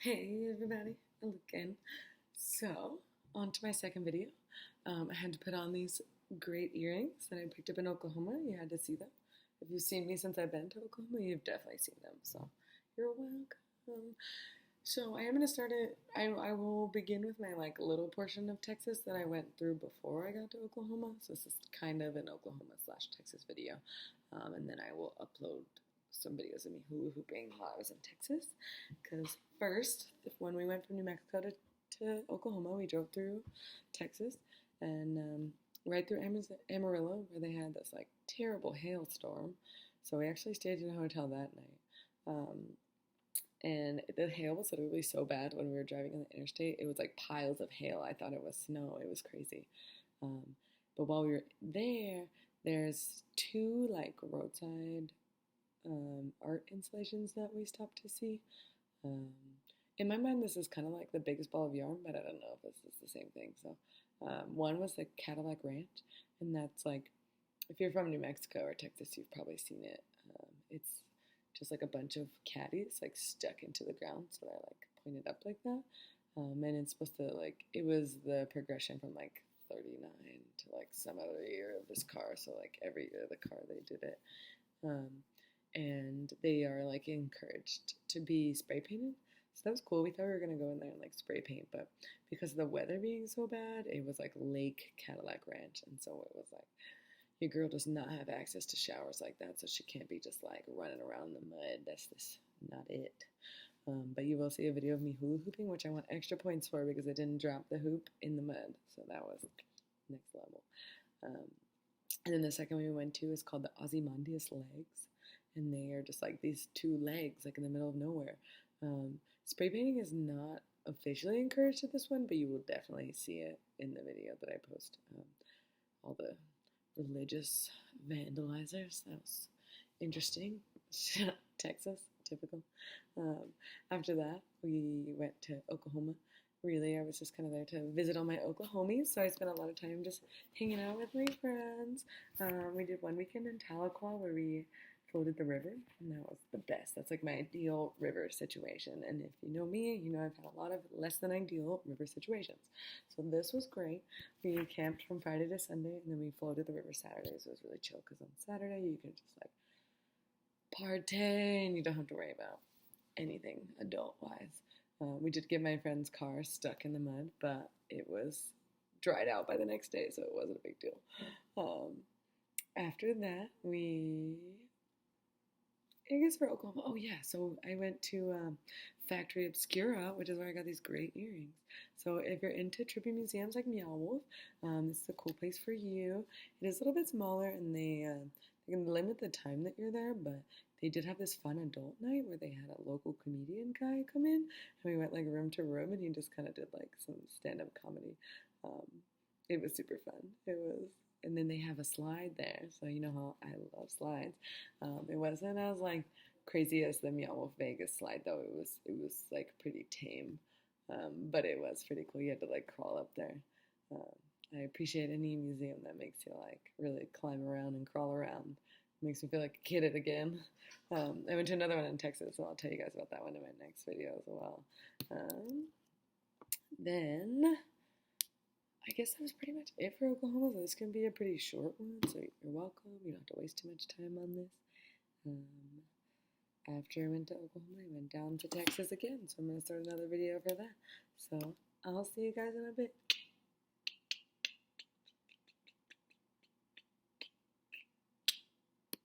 Hey everybody, again. So, on to my second video. I had to put on these great earrings that I picked up in Oklahoma. You had to see them. If you've seen me since I've been to Oklahoma, you've definitely seen them. So, you're welcome. So, I am going to start it. I will begin with my little portion of Texas that I went through before I got to Oklahoma. So, this is kind of an Oklahoma/Texas video. And then I will upload some videos of me hula hooping while I was in Texas. Because first, when we went from New Mexico to Oklahoma, we drove through Texas and right through Amarillo, where they had this terrible hailstorm. So we actually stayed in a hotel that night. And the hail was literally so bad when we were driving on the interstate. It was like piles of hail. I thought it was snow. It was crazy. Um, but while we were there, there's two roadside art installations that we stopped to see. Um, in my mind, this is kind of like the biggest ball of yarn, but I don't know if this is the same thing. So, one was the Cadillac Ranch, and that's if you're from New Mexico or Texas, you've probably seen it. It's just a bunch of caddies stuck into the ground, so they're pointed up like that. And it's supposed to it was the progression from 39 to some other year of this car. So every year of the car they did it. And they are encouraged to be spray painted. So that was cool. We thought we were gonna go in there and spray paint, but because of the weather being so bad, it was Lake Cadillac Ranch, and so it was your girl does not have access to showers like that, so she can't be just running around in the mud. That's just not it. But you will see a video of me hula hooping, which I want extra points for because I didn't drop the hoop in the mud, so that was next level. And then the second one we went to is called the Ozymandias Legs, and they are just these two legs in the middle of nowhere. Spray painting is not officially encouraged at this one, but you will definitely see it in the video that I post. All the religious vandalizers. That was interesting. Texas, typical. After that, we went to Oklahoma. Really, I was just kind of there to visit all my Oklahomies, so I spent a lot of time just hanging out with my friends. We did one weekend in Tahlequah where we floated the river, and that was the best. That's my ideal river situation. And if you know me, you know I've had a lot of less than ideal river situations. So this was great. We camped from Friday to Sunday, and then we floated the river Saturday. So it was really chill because on Saturday you can just partay and you don't have to worry about anything adult-wise. We did get my friend's car stuck in the mud, but it was dried out by the next day, so it wasn't a big deal. After that, I guess for Oklahoma. Oh yeah, so I went to Factory Obscura, which is where I got these great earrings. So if you're into trippy museums like Meow Wolf, this is a cool place for you. It is a little bit smaller, and they can limit the time that you're there, but they did have this fun adult night where they had a local comedian guy come in, and we went room to room, and he just kind of did some stand-up comedy. It was super fun. It was. And then they have a slide there, so you know how I love slides. It wasn't as crazy as the Meow Wolf Vegas slide, though. It was pretty tame, but it was pretty cool. You had to crawl up there. I appreciate any museum that makes you really climb around and crawl around. It makes me feel like a kid again. I went to another one in Texas, so I'll tell you guys about that one in my next video as well. Then I guess that was pretty much it for Oklahoma. So this can be a pretty short one, so you're welcome. You don't have to waste too much time on this. After I went to Oklahoma, I went down to Texas again, so I'm going to start another video for that. So I'll see you guys in a bit.